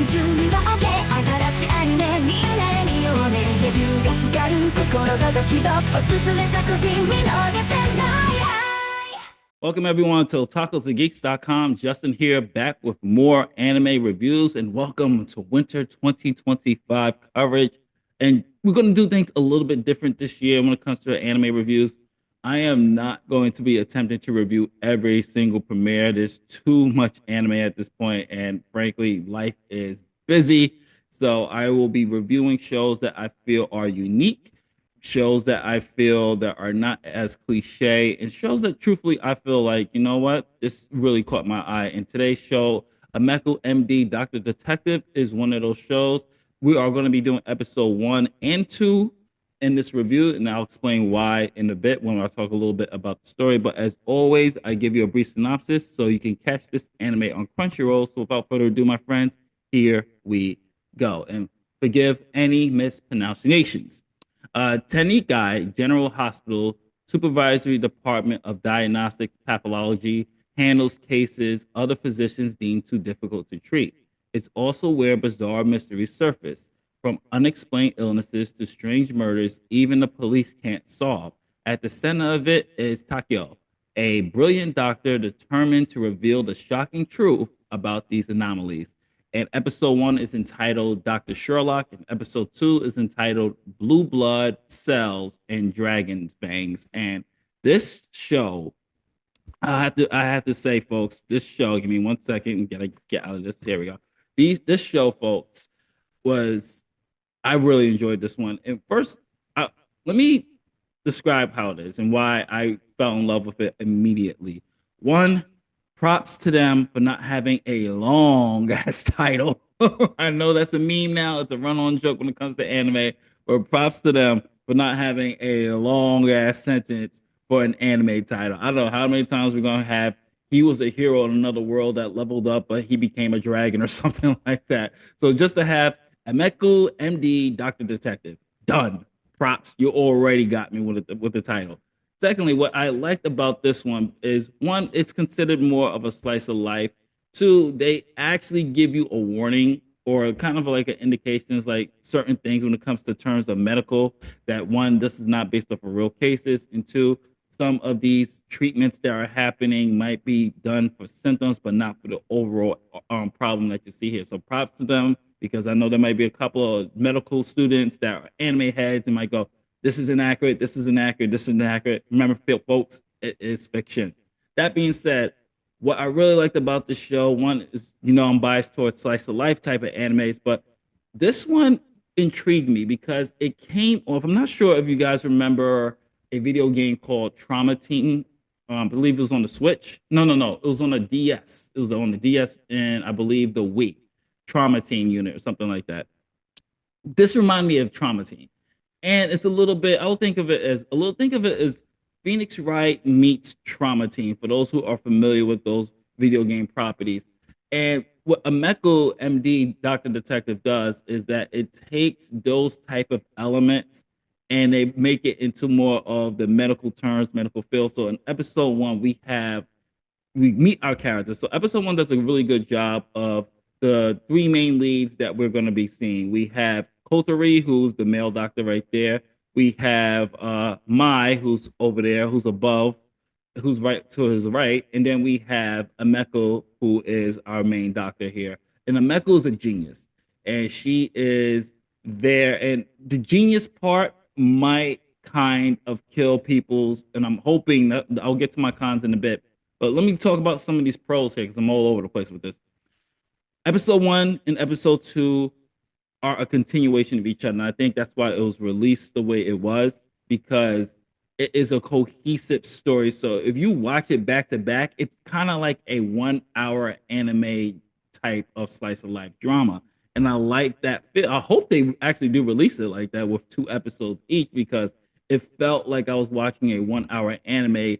準備は OK 新しいアニメみんなで見ようねレビューが光る心がドキドキおすすめ作品見逃せない Welcome everyone to otakusandgeeks.com. Justin here, back with more anime reviews, and welcome to Winter 2025 coverage. And we're going to do things a little bit different this year when it comes to anime reviews. I am not going to be attempting to review every single premiere. There's too much anime at this point, and frankly, life is busy. So I will be reviewing shows that I feel are unique, shows that I feel that are not as cliche, and shows that truthfully I feel like, you know what, this really caught my eye. And today's show, Ameku M.D. Dr. Detective, is one of those shows. We are going to be doing episode 1 and 2 in this review, and I'll explain why in a bit when I talk a little bit about the story. But as always, I give you a brief synopsis so you can catch this anime on Crunchyroll. So without further ado, my friends, here we go. And forgive any mispronunciations. Tenikai General Hospital Supervisory Department of Diagnostic Pathology handles cases other physicians deem too difficult to treat. It's also where bizarre mysteries surface, from unexplained illnesses to strange murders even the police can't solve. At the center of it is Takao, a brilliant doctor determined to reveal the shocking truth about these anomalies. And episode 1 is entitled Dr. Sherlock, and episode 2 is entitled Blue Blood, Cells, and Dragon's Fangs. And this show, I have to say, folks, this show, give me 1 second, we gotta get out of this. Here we go. This show, folks, I really enjoyed this one. And first, let me describe how it is and why I fell in love with it immediately. One, props to them for not having a long ass title. I know that's a meme now. It's a run on joke when it comes to anime, but props to them for not having a long ass sentence for an anime title. I don't know how many times we're going to have he was a hero in another world that leveled up, but he became a dragon or something like that. So just to have Ameku M.D. Dr. Detective, done. Props. You already got me with the title. Secondly, what I liked about this one is one, it's considered more of a slice of life. Two, they actually give you a warning or kind of like an indications like certain things when it comes to terms of medical, that one, this is not based off of real cases, and two, some of these treatments that are happening might be done for symptoms, but not for the overall problem that you see here. So props to them, because I know there might be a couple of medical students that are anime heads and might go, this is inaccurate, this is inaccurate, this is inaccurate. Remember, folks, it is fiction. That being said, what I really liked about the show, one is, I'm biased towards slice of life type of animes, but this one intrigued me because it came off. I'm not sure if you guys remember a video game called Trauma Team. I believe it was on the Switch. No. It was on the DS. It was on the DS and I believe the Wii. Trauma Team unit or something like that. This reminded me of Trauma Team. And it's a little bit, think of it as Phoenix Wright meets Trauma Team for those who are familiar with those video game properties. And what Ameku MD Dr. Detective does is that it takes those type of elements and they make it into more of the medical terms, medical field. So in episode 1, we meet our characters. So episode 1 does a really good job of the 3 main leads that we're going to be seeing. We have Kotori, who's the male doctor right there. We have Mai, who's over there, who's above, who's right to his right. And then we have Ameku, who is our main doctor here. And Ameku is a genius. And she is there. And the genius part might kind of kill people's, and I'm hoping that I'll get to my cons in a bit. But let me talk about some of these pros here because I'm all over the place with this. Episode 1 and episode 2 are a continuation of each other. And I think that's why it was released the way it was, because it is a cohesive story. So if you watch it back to back, it's kind of like a 1 hour anime type of slice of life drama. And I like that fit. I hope they actually do release it like that with 2 episodes each, because it felt like I was watching a 1 hour anime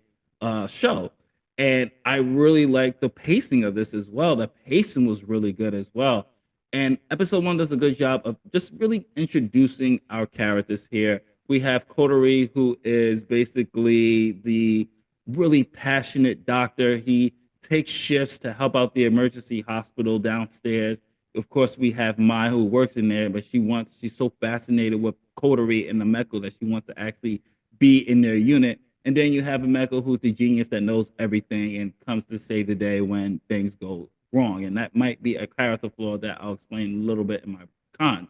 show. And I really like the pacing of this as well. The pacing was really good as well. And episode 1 does a good job of just really introducing our characters here. We have Kotori, who is basically the really passionate doctor. He takes shifts to help out the emergency hospital downstairs. Of course, we have Mai who works in there, but she's so fascinated with Coterie and Ameku that she wants to actually be in their unit. And then you have Ameku who's the genius that knows everything and comes to save the day when things go wrong. And that might be a character flaw that I'll explain a little bit in my cons.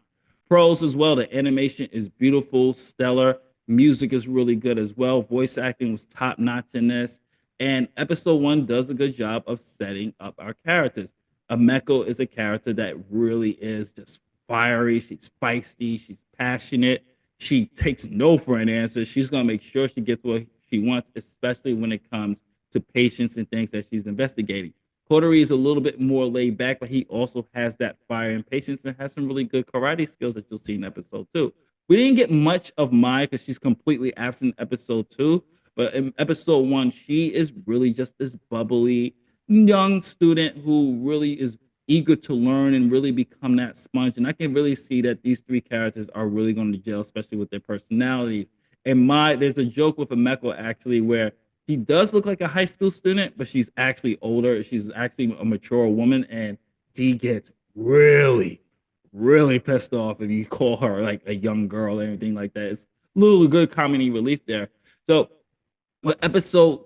Pros as well. The animation is beautiful, stellar. Music is really good as well. Voice acting was top notch in this. And episode one does a good job of setting up our characters. Ameko is a character that really is just fiery. She's feisty. She's passionate. She takes no for an answer. She's going to make sure she gets what she wants, especially when it comes to patients and things that she's investigating. Coterie is a little bit more laid back, but he also has that fire and patience and has some really good karate skills that you'll see in episode two. We didn't get much of Maya because she's completely absent in episode two, but in episode one, she is really just this bubbly young student who really is eager to learn and really become that sponge. And I can really see that these three characters are really going to gel, especially with their personalities. And there's a joke with Ameko actually where she does look like a high school student, but she's actually older. She's actually a mature woman, and she gets really, really pissed off if you call her like a young girl or anything like that. It's a little good comedy relief there. So with episode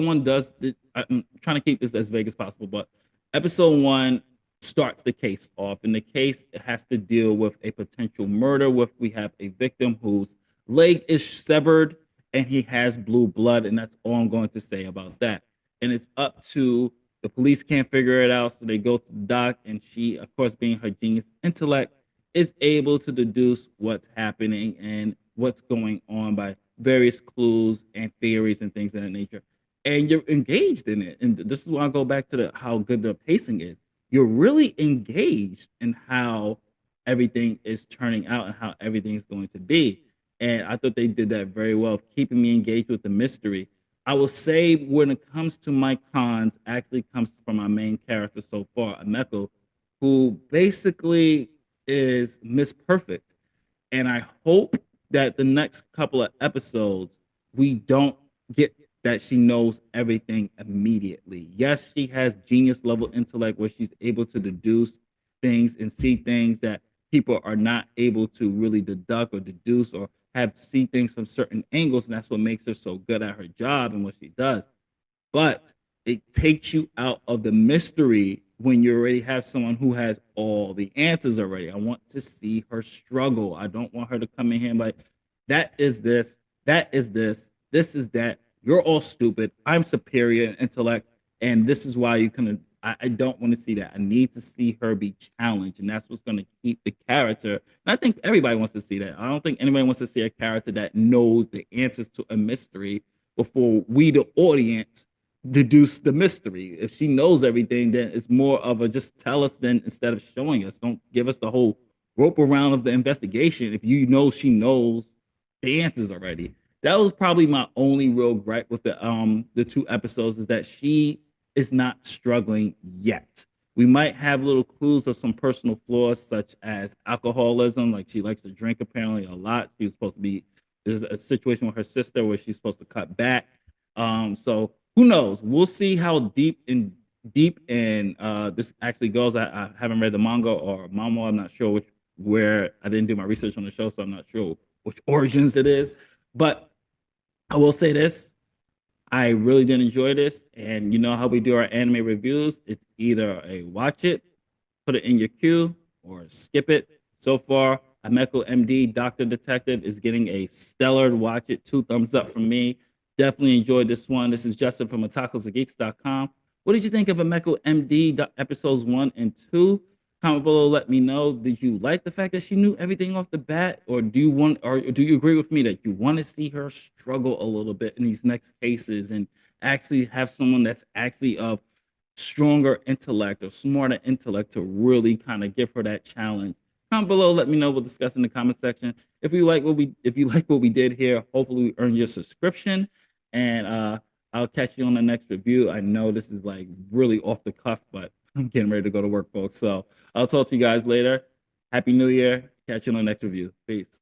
one does. I'm trying to keep this as vague as possible, but episode one starts the case off, and the case has to deal with a potential murder. We have a victim whose leg is severed and he has blue blood, and that's all I'm going to say about that. And it's up to the police can't figure it out, so they go to the doc, and she, of course, being her genius intellect, is able to deduce what's happening and what's going on by various clues and theories and things of that nature. And you're engaged in it. And this is why I go back to how good the pacing is. You're really engaged in how everything is turning out and how everything is going to be. And I thought they did that very well, keeping me engaged with the mystery. I will say when it comes to my cons, actually comes from my main character so far, Ameku, who basically is Miss Perfect. And I hope that the next couple of episodes, we don't get that she knows everything immediately. Yes, she has genius level intellect where she's able to deduce things and see things that people are not able to really deduct or deduce or have see things from certain angles. And that's what makes her so good at her job and what she does. But it takes you out of the mystery when you already have someone who has all the answers already. I want to see her struggle. I don't want her to come in here and be like, that is this, this is that. You're all stupid. I'm superior in intellect, and this is why you can. I don't want to see that. I need to see her be challenged, and that's what's going to keep the character. And I think everybody wants to see that. I don't think anybody wants to see a character that knows the answers to a mystery before we, the audience, deduce the mystery. If she knows everything, then it's more of a just tell us then instead of showing us. Don't give us the whole rope around of the investigation if you know she knows the answers already. That was probably my only real gripe with the two episodes is that she is not struggling yet. We might have little clues of some personal flaws such as alcoholism, like she likes to drink apparently a lot. She was supposed to be there's a situation with her sister where she's supposed to cut back. So who knows? We'll see how deep in this actually goes. I haven't read the manga or manga. I'm not sure where I didn't do my research on the show, so I'm not sure which origins it is. But I will say this. I really did enjoy this. And you know how we do our anime reviews? It's either a watch it, put it in your queue, or skip it. So far, Ameku M.D. Doctor Detective is getting a stellar watch it. 2 thumbs up from me. Definitely enjoyed this one. This is Justin from otakusandgeeks.com. What did you think of Ameku M.D. episodes 1 and 2? Comment below, let me know. Did you like the fact that she knew everything off the bat, or do you agree with me that you want to see her struggle a little bit in these next cases and actually have someone that's actually of stronger intellect or smarter intellect to really kind of give her that challenge? Comment below, let me know. We'll discuss in the comment section. If you like what we did here, hopefully we earn your subscription, and I'll catch you on the next review. I know this is like really off the cuff, but I'm getting ready to go to work, folks. So I'll talk to you guys later. Happy New Year. Catch you on the next review. Peace.